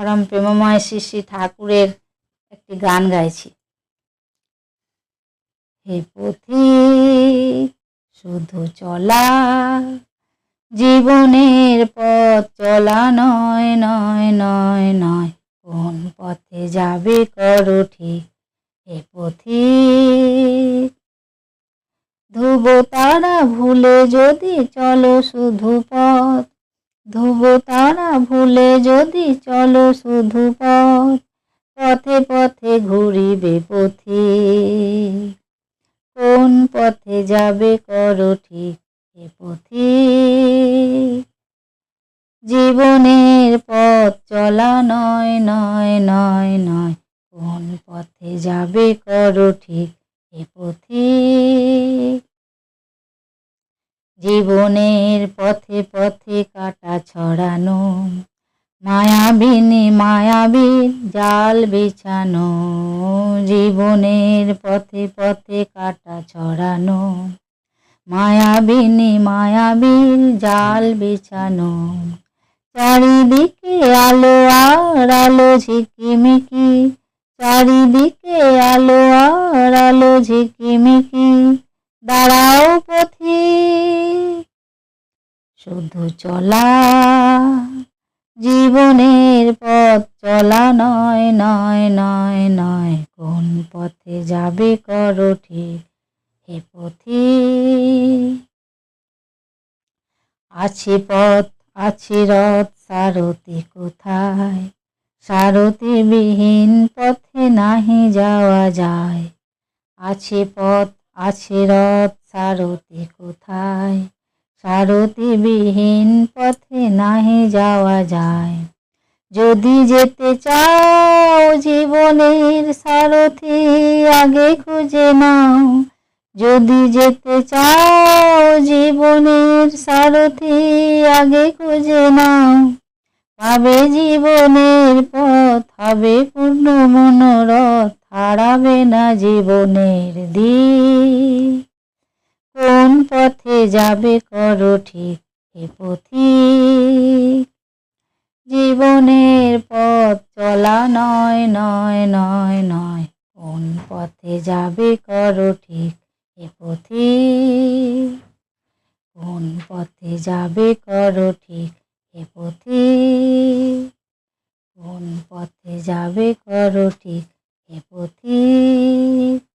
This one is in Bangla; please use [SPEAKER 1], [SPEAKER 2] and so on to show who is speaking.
[SPEAKER 1] পরম প্রেমময় শ্রী শ্রী ঠাকুরের একটি গান গাইছি। হে পথিক শুধু চলা, জীবনের পথ চলা নয় নয় নয় নয়, কোন পথে যাবে করো ঠিক। হে পথিক ধ্রুব তারা ভুলে যদি চলো শুধু পথ, ধ্রুব তারা ভুলে যদি চলো শুধু পথ, পথে পথে ঘুরিবে পথিক, কোন পথে যাবে করো ঠিক। হে পথিক জীবনের পথ চলা নয় নয় নয় নয়, কোন পথে যাবে করো ঠিক। হে পথিক জীবনের পথে পথে কাটা ছড়ানো, মায়াবিনী মায়াবীর জাল বিছানো, জীবনের পথে পথে কাটা ছড়ানো, মায়াবিনী মায়াবীর জাল বিছানো, চারিদিকে আলো আর আলো ঝিকিমিকি, চারিদিকে আলো আর আলো ঝিকিমিকি, দাঁড়াও পথিক শুধু চলা, জীবনের পথ চলা নয় নয় নয় নয়, কোন পথে যাবে করো ঠিক। হে পথিক আছে পথ আছে রথ, সারথি কোথায়, সারথি বিহীন পথে নাহি যাওয়া যায়। আছে পথ আছে রথ, সারথি কোথায়, সারথি বিহীন পথে নাহি যাওয়া যায়। যদি যেতে চাও জীবনের সারথি আগে খুঁজে নাও, যদি যেতে চাও জীবনের সারথি আগে খুঁজে নাও, পাবে জীবনের পথ হবে পূর্ণ মনোরথ, হারাবে না জীবনের দিক, কোন পথে যাবে করো ঠিক। হে পথিক জীবনের পথ চলা নয় নয় নয় নয়, কোন পথে যাবে করো ঠিক। হে পথিক কোন পথে যাবে করো ঠিক। হে পথিক কোন পথে যাবে করো ঠিক। হে পথিক।